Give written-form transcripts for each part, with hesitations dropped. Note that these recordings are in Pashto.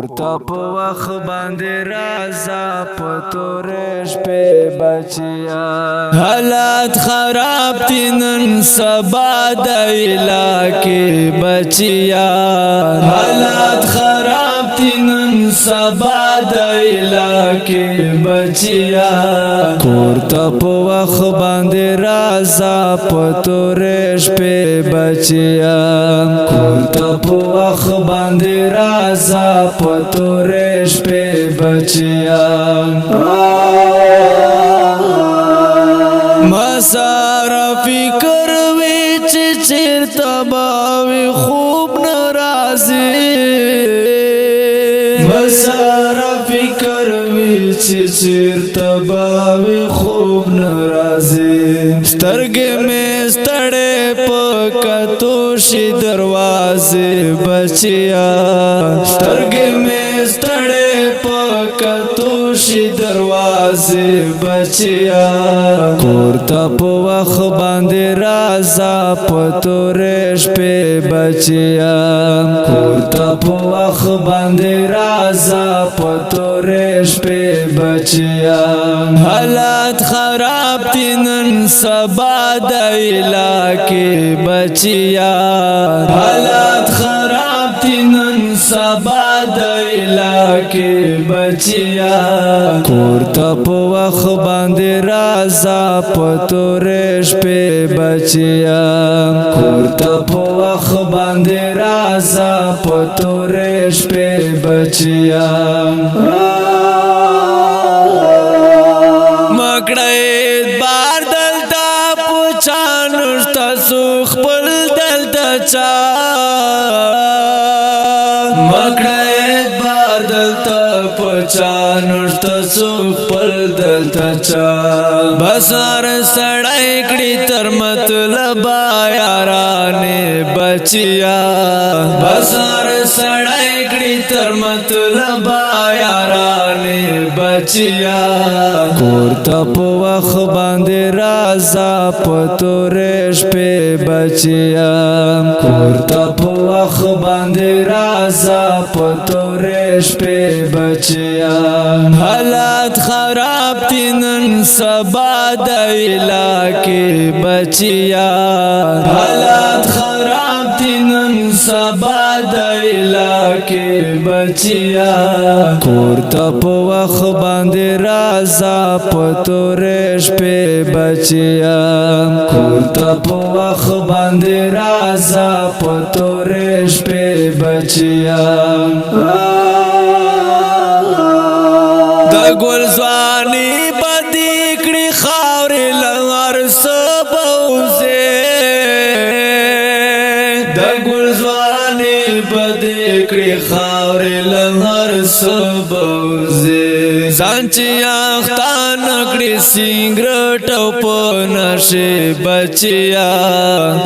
کورته په وخت باندې راځه په تورې شپې بچیا حالات خراب دي نن سبا د علاقې بچیا حالات خراب دي نن سبا د علاقې بچیا کورته په وخت باندې راځه په تورې شپې بچیا کورته په وخت باندې راځه په تورې شپې بچیا مساره فکر وی چې چیرته به وي خوب نه راځي مساره فکر وی چې چیرته به وي خوب نه راځي سترګې مې ستړې په کتو شي دروازې بچیا سترګې مې ستړې په کتو شي دروازې بچیا کورته په وخت باندې راځه په تورې شپې بچیا کورته په وخت باندې راځه په تورې شپې بچیا حالات خراب دي نن سبا د علاقې بچیا حالات خراب دي نن سبا د علاقې بچیا کورته په وخت باندې راځه په تورې شپې بچیا کورته په وخت باندې راځه په تورې شپې بچیا مکړې بار دلته پوچانو تاسو خپل دلته چا مکړې بار دلته پوچانو تاسو خپل دلته چا بسار سړای کړي تر مطلب یارانه بچیا بسار سړای کړي تر مطلب یارانه بچیا کورته په وخت باندې راځه په تورې شپې بچیا کورته په وخت باندې راځه په تورې شپې بچیا حالات خراب دي نن سبا د علاقې بچیا حالات خراب دي نن سبا د علاقې بچیا کورته په وخت باندې راځه په تورې شپې بچیا کورته په وخت باندې راځه په تورې شپې بچیا د ګل ځواني بدې کړې خاورې لهر سبوزې د ګل ځواني بدې کړې خاورې لهر سبوزې ځان چې اختان کړې سینګرټ او په نشې بچیا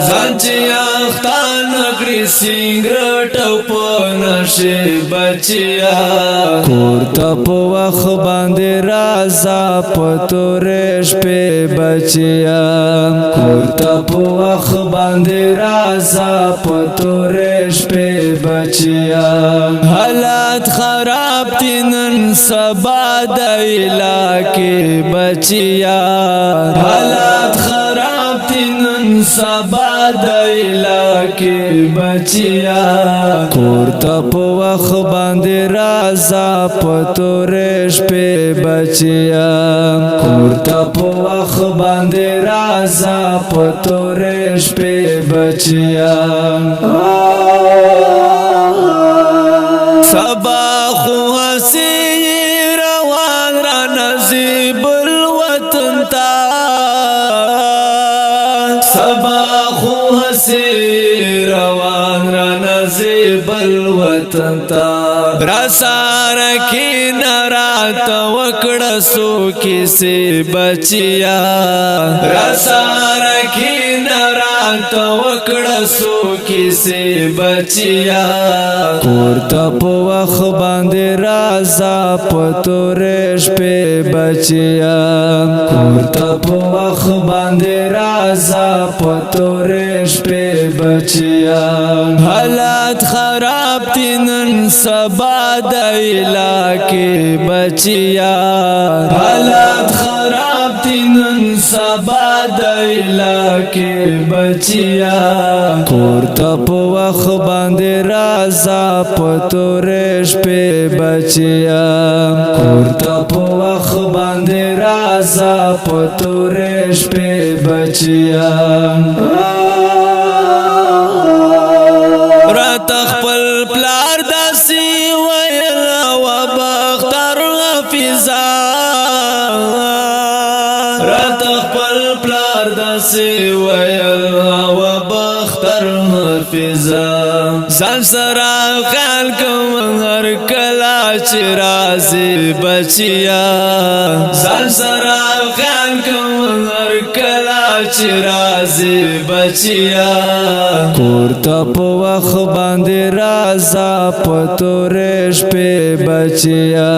ځان چې اختان کړې سینګرټ او په نشې بچیا کورته په وخت باندې راځه په تورې شپې بچیا کورته په وخت باندې راځه په تورې شپې بچیا حالات خراب دي نن سبا د علاقې بچیا حالات خراب دي نن سبا د علاقې بچیا کورته په وخت باندې راځه په تورې شپې بچیا کورته په وخت باندې راځه په تورې شپې بچیا سبا خو هسې روان را نصیب الوطن تا سبا خو هسې روان را نصیب الوطن تا برسار کی نرات وکړه سو کیسه بچیا برسار کی نرات وکړه سو کیسه بچیا کورته په وخت باندې راځه په تورې شپې بچیا کورته په وخت باندې راځه په تورې شپې بچیا حالات خراب تینن سبا د علاقے بچیا حالات خراب تینن سبا د علاقے بچیا کور ته په وخت باندې رازا پتورش په بچیا کور ته په وخت باندې رازا پتورش په بچیا رات خپل پلار داسي ویل و بختر حافظا رات خپل پلار داسي ویل و بختر حافظا ځان سره خیال کوم هر کله چې راځي بچیا ځان سره خیال کوم هر کله چې راځي بچیا کور ته په وخت باندې رازا پتورش په بچیا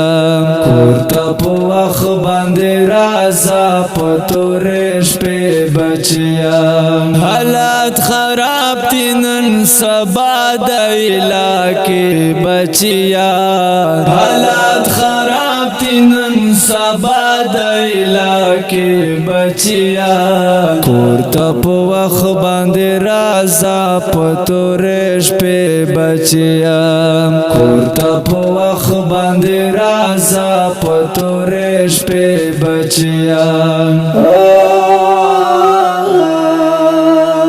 کور ته په وخت باندې رازا پتورش په بچیا حالات خراب تینن سبا د علاقے بچیا حالات خراب تینن سبا د علاقے بچیا کور ته په وخت باندې رازا پتورش په بچیا کور ته په وخت باندې رازا پتورش په بچیا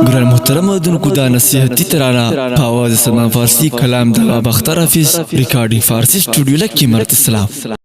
ګران محترم اوردونکو دا نصیحتي ترانه په آواز سلمان فارسی کلام د بختر حافظ ریکارډینګ فارسی سټوډیو لکی مرت اسلام